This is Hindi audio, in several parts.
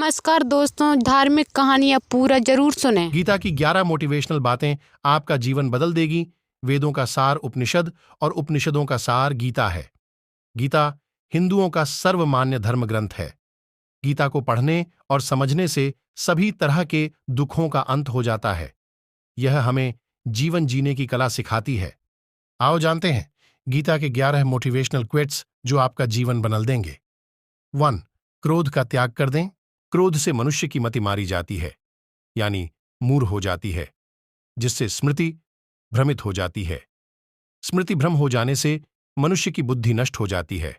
नमस्कार दोस्तों, धार्मिक कहानियाँ पूरा जरूर सुनें। गीता की 11 मोटिवेशनल बातें आपका जीवन बदल देगी। वेदों का सार उपनिषद और उपनिषदों का सार गीता है। गीता हिंदुओं का सर्वमान्य धर्म ग्रंथ है। गीता को पढ़ने और समझने से सभी तरह के दुखों का अंत हो जाता है। यह हमें जीवन जीने की कला सिखाती है। आओ जानते हैं गीता के 11 मोटिवेशनल क्विट्स जो आपका जीवन बदल देंगे। 1. क्रोध का त्याग कर दें। क्रोध से मनुष्य की मति मारी जाती है, यानी मूढ़ हो जाती है, जिससे स्मृति भ्रमित हो जाती है। स्मृति भ्रम हो जाने से मनुष्य की बुद्धि नष्ट हो जाती है,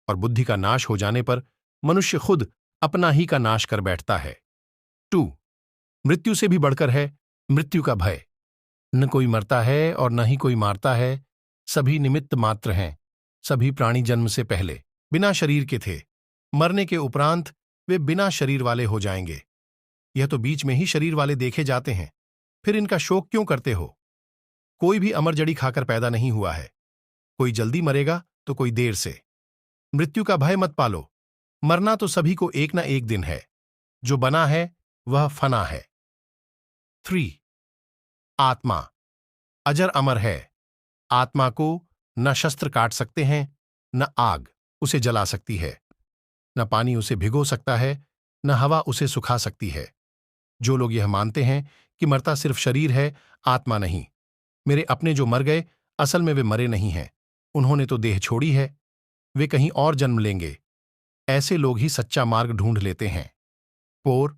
और बुद्धि का नाश हो जाने पर मनुष्य खुद अपना ही का नाश कर बैठता है। 2. मृत्यु से भी बढ़कर है मृत्यु का भय। न कोई मरता है और न ही कोई मारता है, सभी निमित्त मात्र हैं। सभी प्राणी जन्म से पहले बिना शरीर के थे। मरने के उपरांत वे बिना शरीर वाले हो जाएंगे। यह तो बीच में ही शरीर वाले देखे जाते हैं, फिर इनका शोक क्यों करते हो? कोई भी अमर जड़ी खाकर पैदा नहीं हुआ है। कोई जल्दी मरेगा तो कोई देर से। मृत्यु का भय मत पालो। मरना तो सभी को एक ना एक दिन है। जो बना है वह फना है। 3. आत्मा अजर अमर है। आत्मा को न शस्त्र काट सकते हैं, न आग उसे जला सकती है, न पानी उसे भिगो सकता है, न हवा उसे सुखा सकती है। जो लोग यह मानते हैं कि मरता सिर्फ शरीर है, आत्मा नहीं। मेरे अपने जो मर गए, असल में वे मरे नहीं हैं। उन्होंने तो देह छोड़ी है, वे कहीं और जन्म लेंगे। ऐसे लोग ही सच्चा मार्ग ढूंढ लेते हैं। 4.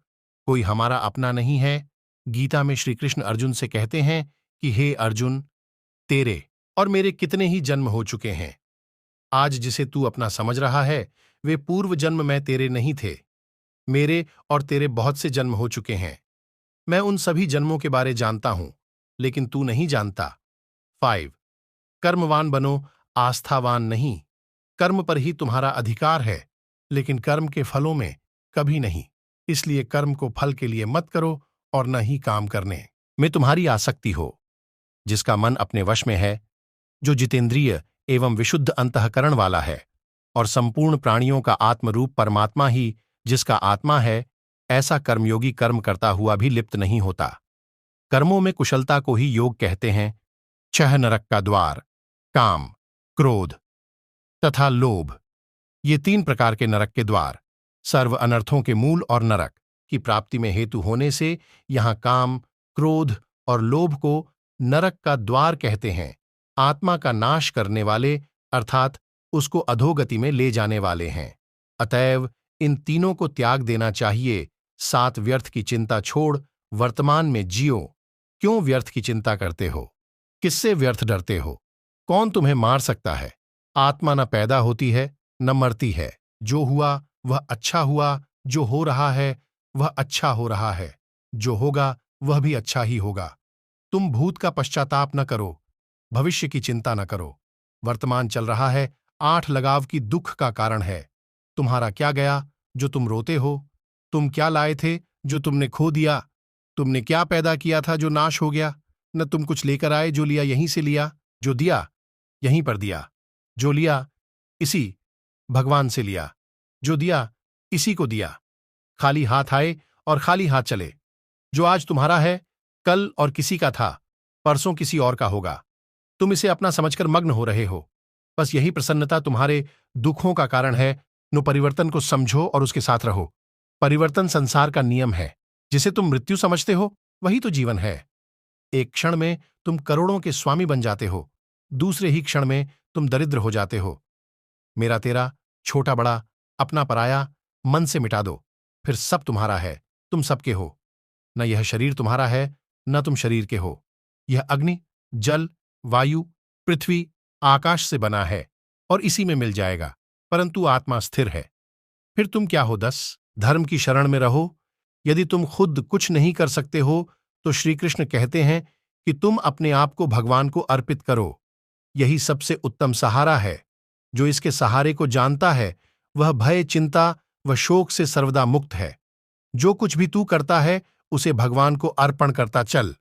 कोई हमारा अपना नहीं है। गीता में श्री कृष्ण अर्जुन से कहते हैं कि हे अर्जुन, तेरे और मेरे कितने ही जन्म हो चुके हैं। आज जिसे तू अपना समझ रहा है, वे पूर्व जन्म में तेरे नहीं थे। मेरे और तेरे बहुत से जन्म हो चुके हैं। मैं उन सभी जन्मों के बारे जानता हूं, लेकिन तू नहीं जानता। 5. कर्मवान बनो, आस्थावान नहीं। कर्म पर ही तुम्हारा अधिकार है, लेकिन कर्म के फलों में कभी नहीं। इसलिए कर्म को फल के लिए मत करो और न ही काम करने में तुम्हारी आसक्ति हो। जिसका मन अपने वश में है, जो जितेंद्रिय एवं विशुद्ध अंतःकरण वाला है, और संपूर्ण प्राणियों का आत्मरूप परमात्मा ही जिसका आत्मा है, ऐसा कर्मयोगी कर्म करता हुआ भी लिप्त नहीं होता। कर्मों में कुशलता को ही योग कहते हैं। 6 नरक का द्वार, काम, क्रोध तथा लोभ, ये 3 प्रकार के नरक के द्वार सर्व अनर्थों के मूल और नरक की प्राप्ति में हेतु होने से यहां काम, क्रोध और लोभ को नरक का द्वार कहते हैं। आत्मा का नाश करने वाले, अर्थात उसको अधोगति में ले जाने वाले हैं। अतएव इन तीनों को त्याग देना चाहिए। 7 व्यर्थ की चिंता छोड़ वर्तमान में जियो। क्यों व्यर्थ की चिंता करते हो? किससे व्यर्थ डरते हो? कौन तुम्हें मार सकता है? आत्मा न पैदा होती है न मरती है। जो हुआ वह अच्छा हुआ, जो हो रहा है वह अच्छा हो रहा है, जो होगा वह भी अच्छा ही होगा। तुम भूत का पश्चाताप न करो, भविष्य की चिंता न करो। वर्तमान चल रहा है, 8 लगाव की दुख का कारण है। तुम्हारा क्या गया जो तुम रोते हो? तुम क्या लाए थे जो तुमने खो दिया? तुमने क्या पैदा किया था जो नाश हो गया? न तुम कुछ लेकर आए, जो लिया यहीं से लिया, जो दिया यहीं पर दिया, जो लिया इसी भगवान से लिया, जो दिया इसी को दिया। खाली हाथ आए और खाली हाथ चले। जो आज तुम्हारा है, कल और किसी का था, परसों किसी और का होगा। तुम इसे अपना समझकर मग्न हो रहे हो। बस यही प्रसन्नता तुम्हारे दुखों का कारण है। नो परिवर्तन को समझो और उसके साथ रहो। परिवर्तन संसार का नियम है। जिसे तुम मृत्यु समझते हो, वही तो जीवन है। एक क्षण में तुम करोड़ों के स्वामी बन जाते हो, दूसरे ही क्षण में तुम दरिद्र हो जाते हो। मेरा तेरा, छोटा बड़ा, अपना पराया मन से मिटा दो, फिर सब तुम्हारा है, तुम सबके हो। न यह शरीर तुम्हारा है, न तुम शरीर के हो। यह अग्नि, जल, वायु, पृथ्वी, आकाश से बना है और इसी में मिल जाएगा, परंतु आत्मा स्थिर है। फिर तुम क्या हो? 10. धर्म की शरण में रहो। यदि तुम खुद कुछ नहीं कर सकते हो, तो श्री कृष्ण कहते हैं कि तुम अपने आप को भगवान को अर्पित करो। यही सबसे उत्तम सहारा है। जो इसके सहारे को जानता है, वह भय, चिंता व शोक से सर्वदा मुक्त है। जो कुछ भी तू करता है, उसे भगवान को अर्पण करता चल।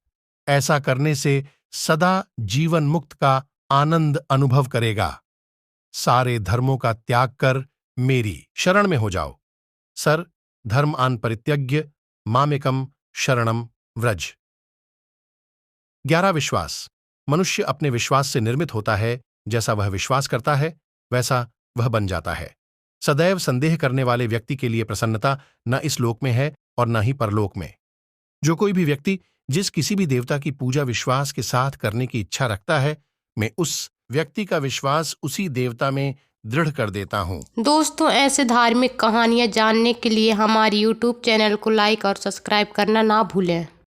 ऐसा करने से सदा जीवन मुक्त का आनंद अनुभव करेगा। सारे धर्मों का त्याग कर मेरी शरण में हो जाओ। सर, धर्म आन परित्यज्य मामेकम शरणम व्रज। 11 विश्वास। मनुष्य अपने विश्वास से निर्मित होता है, जैसा वह विश्वास करता है वैसा वह बन जाता है। सदैव संदेह करने वाले व्यक्ति के लिए प्रसन्नता न इस लोक में है और न ही परलोक में। जो कोई भी व्यक्ति जिस किसी भी देवता की पूजा विश्वास के साथ करने की इच्छा रखता है, मैं उस व्यक्ति का विश्वास उसी देवता में दृढ़ कर देता हूँ। दोस्तों, ऐसे धार्मिक कहानियाँ जानने के लिए हमारे YouTube चैनल को लाइक और सब्सक्राइब करना ना भूलें।